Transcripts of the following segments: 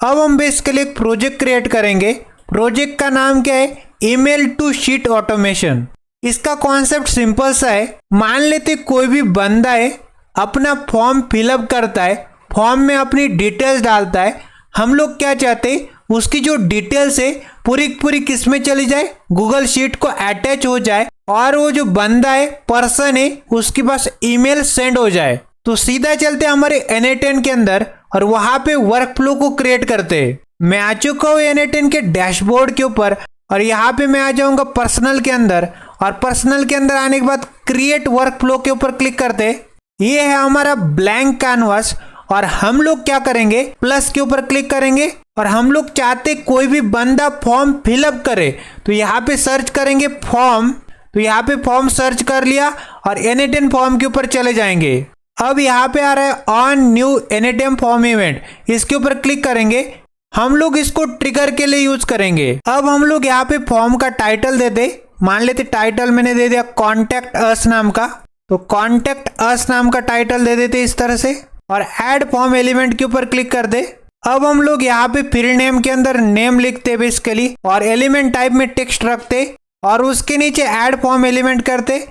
अब हम बेसिकली एक प्रोजेक्ट क्रिएट करेंगे। प्रोजेक्ट का नाम क्या है? Email to sheet automation. इसका कॉन्सेप्ट सिंपल सा है। मान लेते कोई भी बंदा है, अपना फॉर्म फिलअप करता है, फॉर्म में अपनी डिटेल्स डालता है। हम लोग क्या चाहते हैं, उसकी जो डिटेल्स है पूरी किस में चली जाए, गूगल शीट को अटैच हो जाए और वो जो बंदा है, पर्सन है, उसके पास ईमेल सेंड हो जाए। तो सीधा चलते हमारे N8N के अंदर और वहां पे वर्क फ्लो को क्रिएट करते हैं। मैं आ चुका हूँ N8N के डैशबोर्ड के ऊपर और यहाँ पे मैं आ जाऊंगा पर्सनल के अंदर, और पर्सनल के अंदर आने के बाद क्रिएट वर्क फ्लो के ऊपर क्लिक करते। ये है हमारा ब्लैंक कैनवास और हम लोग क्या करेंगे, प्लस के ऊपर क्लिक करेंगे और हम लोग चाहते कोई भी बंदा फॉर्म फिलअप करे तो यहाँ पे सर्च करेंगे फॉर्म। तो यहाँ पे फॉर्म सर्च कर लिया और N8N फॉर्म के ऊपर चले जाएंगे। अब यहाँ पे आ रहा है on new N8N form event, इसके ऊपर क्लिक करेंगे। हम लोग इसको ट्रिगर के लिए यूज करेंगे। अब हम लोग यहाँ पे फॉर्म का टाइटल दे दे। मान लेते टाइटल मैंने दे दिया कॉन्टैक्ट अस नाम का, तो कॉन्टैक्ट अस नाम का टाइटल दे देते इस तरह से और ऐड फॉर्म एलिमेंट के ऊपर क्लिक कर दे। अब हम लोग यहाँ पे फील्ड नेम के अंदर नेम लिखते बेसिकली और एलिमेंट टाइप में टेक्स्ट रखते और उसके नीचे ऐड फॉर्म एलिमेंट करते।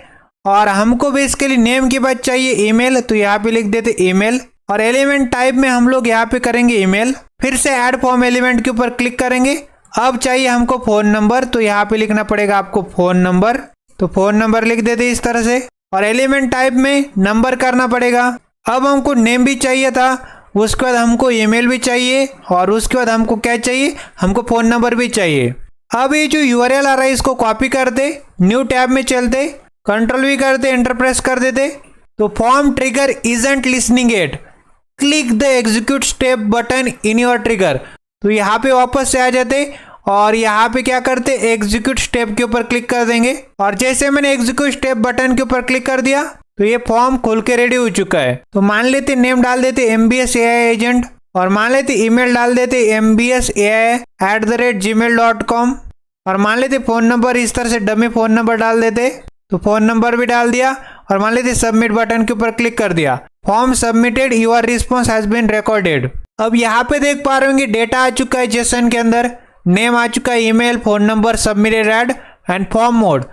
और हमको बेसिकली नेम के बाद चाहिए ईमेल, तो यहाँ पे लिख देते ईमेल और एलिमेंट टाइप में हम लोग यहाँ पे करेंगे ईमेल। फिर से ऐड फॉर्म एलिमेंट के ऊपर क्लिक करेंगे। अब चाहिए हमको फोन नंबर, तो यहाँ पे लिखना पड़ेगा आपको फोन नंबर, तो फोन नंबर लिख देते इस तरह से और एलिमेंट टाइप में नंबर करना पड़ेगा। अब हमको नेम भी चाहिए था, उसके बाद हमको ईमेल भी चाहिए और उसके बाद हमको क्या चाहिए, हमको फोन नंबर भी चाहिए। अब ये जो URL आ रहा है इसको कॉपी करते, न्यू टैब में चलते, कंट्रोल V करते, एंटर प्रेस कर देते। तो form trigger isn't listening it, click the execute step button in your trigger. तो यहाँ पे वापस से आ जाते और यहाँ पे क्या करते, एग्जीक्यूट स्टेप के ऊपर क्लिक कर देंगे और जैसे मैंने एग्जीक्यूट स्टेप बटन के ऊपर क्लिक कर दिया तो ये फॉर्म खुल के रेडी हो चुका है। तो मान लेते नेम डाल देते MBS AI एजेंट और मान लेते ईमेल डाल देते mbsai@gmail.com और मान लेते फोन नंबर इस तरह से डमी फोन नंबर डाल देते, तो फोन नंबर भी डाल दिया और मान लेते सबमिट बटन के ऊपर क्लिक कर दिया। Form submitted, your response has been recorded. अब यहाँ पे देख पा रहे होंगे डेटा आ चुका है जेसन के अंदर, नेम आ चुका है, email, phone number, submitted add and form mode.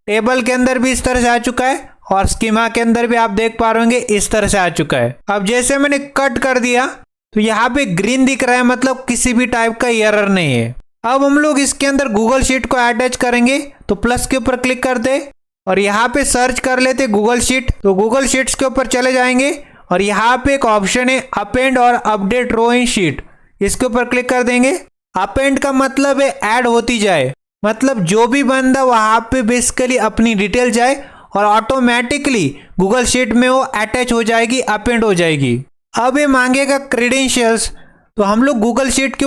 Table के अंदर भी इस तरह से आ चुका है और स्कीमा के अंदर भी आप देख पा रहे होंगे इस तरह से आ चुका है। अब जैसे मैंने कट कर दिया तो यहाँ पे ग्रीन दिख रहा है, मतलब किसी भी टाइप का एरर नहीं है। अब हम लोग इसके अंदर गूगल शीट को अटैच करेंगे, तो प्लस के ऊपर क्लिक करते और यहाँ पे सर्च कर लेते गूगल शीट, तो गूगल शीट्स के ऊपर चले जाएंगे और यहाँ पे एक ऑप्शन है अपेंड और अपडेट रो इन शीट, इसके ऊपर क्लिक कर देंगे। अपेंड का मतलब है ऐड होती जाए, मतलब जो भी बंदा वहां पे बेसिकली अपनी डिटेल जाए और ऑटोमेटिकली गूगल शीट में वो अटैच हो जाएगी, अपेंड हो जाएगी। अब ये मांगेगा क्रेडेंशियल्स, तो हम लोग गूगल शीट के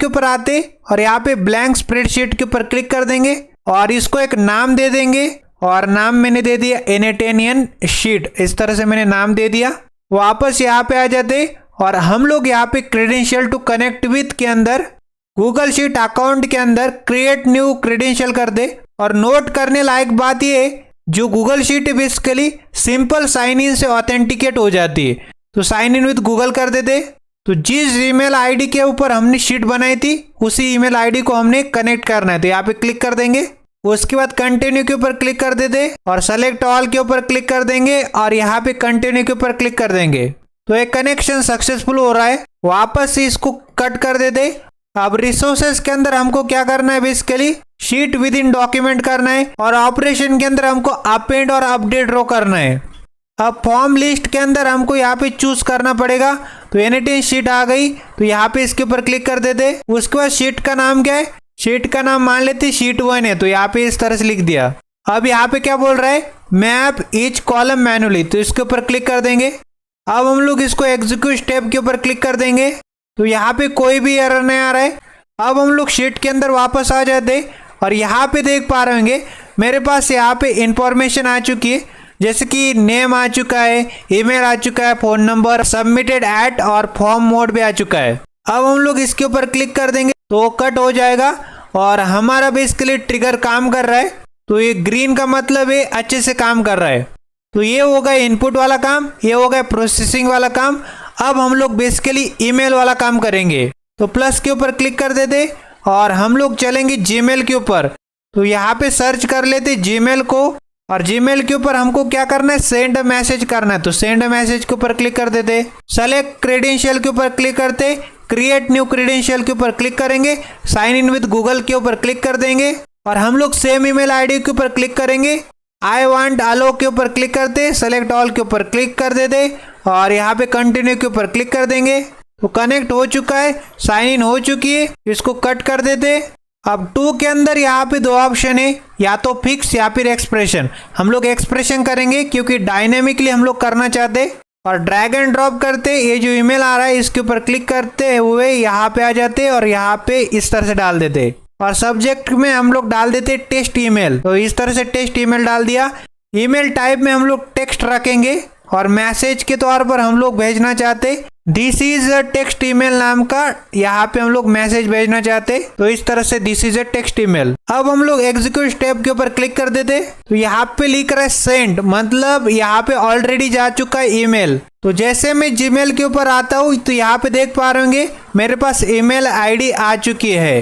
ऊपर आते और यहाँ पे ब्लैंक स्प्रेडशीट के ऊपर क्लिक कर देंगे और इसको एक नाम दे देंगे और नाम मैंने दे दिया N8N शीट, इस तरह से मैंने नाम दे दिया। वापस यहाँ पे आ जाते और हम लोग यहाँ पे क्रेडेंशियल टू कनेक्ट विथ के अंदर गूगल शीट अकाउंट के अंदर क्रिएट न्यू क्रेडेंशियल कर दे। और नोट करने लायक बात ये है, जो Google sheet basically simple sign in से ऑथेंटिकेट हो जाती है, तो साइन इन विथ गूगल कर देते। तो जिस ईमेल आईडी के ऊपर हमने शीट बनाई थी उसी ईमेल आईडी को हमने कनेक्ट करना है, तो यहाँ पे क्लिक कर देंगे। उसके बाद कंटिन्यू के ऊपर क्लिक कर देते और सेलेक्ट ऑल के ऊपर क्लिक कर देंगे और यहाँ पे कंटिन्यू के ऊपर क्लिक कर देंगे। तो एक कनेक्शन सक्सेसफुल हो रहा है। वापस से इसको कट कर देते। अब रिसोर्सेज के अंदर हमको क्या करना है, basically sheet with in document करना है और ऑपरेशन के अंदर हमको अपेंड और अपडेट रो करना है। अब फॉर्म लिस्ट के अंदर हमको यहाँ पे चूज करना पड़ेगा, तो N8N शीट आ गई, तो यहाँ पे इसके ऊपर क्लिक कर देते। उसके बाद शीट का नाम क्या है, शीट का नाम मान लेते शीट 1 है, तो यहाँ पे इस तरह से लिख दिया। अब यहाँ पे क्या बोल रहा है, मैप ईच कॉलम मैनुअली, तो इसके ऊपर क्लिक कर देंगे। अब हम लोग इसको एग्जीक्यूट स्टेप के ऊपर क्लिक कर देंगे, तो यहाँ पे कोई भी एरर नहीं आ रहा है। अब हम लोग शीट के अंदर वापस आ जाते और यहाँ पे देख पा रहे होंगे मेरे पास यहाँ पे इंफॉर्मेशन आ चुकी है, जैसे कि नेम आ चुका है, ईमेल आ चुका है, फोन नंबर, सबमिटेड एट और फॉर्म मोड भी आ चुका है। अब हम लोग इसके ऊपर क्लिक कर देंगे तो कट हो जाएगा और हमारा बेसिकली ट्रिगर काम कर रहा है। तो ये ग्रीन का मतलब है अच्छे से काम कर रहा है। तो ये हो गया इनपुट वाला काम, ये हो गया प्रोसेसिंग वाला काम। अब हम लोग बेसिकली ईमेल वाला काम करेंगे। तो प्लस के ऊपर क्लिक कर देते और हम लोग चलेंगे जीमेल के ऊपर। तो यहाँ पे सर्च कर लेते जीमेल को, और जीमेल के ऊपर हमको क्या करना है, सेंड मैसेज करना है। तो सेंड मैसेज के ऊपर क्लिक कर देते, सेलेक्ट क्रेडेंशियल के ऊपर क्लिक करते, क्रिएट न्यू क्रेडेंशियल के ऊपर क्लिक करेंगे, साइन इन विद गूगल के ऊपर क्लिक कर देंगे और हम लोग सेम ईमेल आईडी के ऊपर क्लिक करेंगे। आई वांट अलो के ऊपर क्लिक करते, सेलेक्ट ऑल के ऊपर क्लिक कर देते और यहाँ पे कंटिन्यू के ऊपर क्लिक कर देंगे। तो कनेक्ट हो चुका है, साइन इन हो चुकी है, इसको कट कर देते। अब 2 के अंदर यहाँ पे 2 ऑप्शन है, या तो फिक्स या फिर एक्सप्रेशन। हम लोग एक्सप्रेशन करेंगे क्योंकि डायनेमिकली हम लोग करना चाहते। और ड्रैग एंड ड्रॉप करते, ये जो ईमेल आ रहा है इसके ऊपर क्लिक करते हुए यहाँ पे आ जाते और यहाँ पे इस तरह से डाल देते और सब्जेक्ट में हम लोग डाल देते टेस्ट ईमेल। तो इस तरह से टेस्ट ईमेल डाल दिया। ईमेल टाइप में हम लोग टेक्स्ट रखेंगे और मैसेज के तौर पर हम लोग भेजना चाहते this is a text email नाम का, यहाँ पे हम लोग मैसेज भेजना चाहते। तो इस तरह से this is a text email. अब हम लोग एग्जीक्यूट स्टेप के ऊपर क्लिक कर देते। तो यहाँ पे लिख रहा है सेंड, मतलब यहाँ पे ऑलरेडी जा चुका है ईमेल। तो जैसे मैं जीमेल के ऊपर आता हूँ तो यहाँ पे देख पा रहे होंगे मेरे पास ईमेल आईडी आ चुकी है।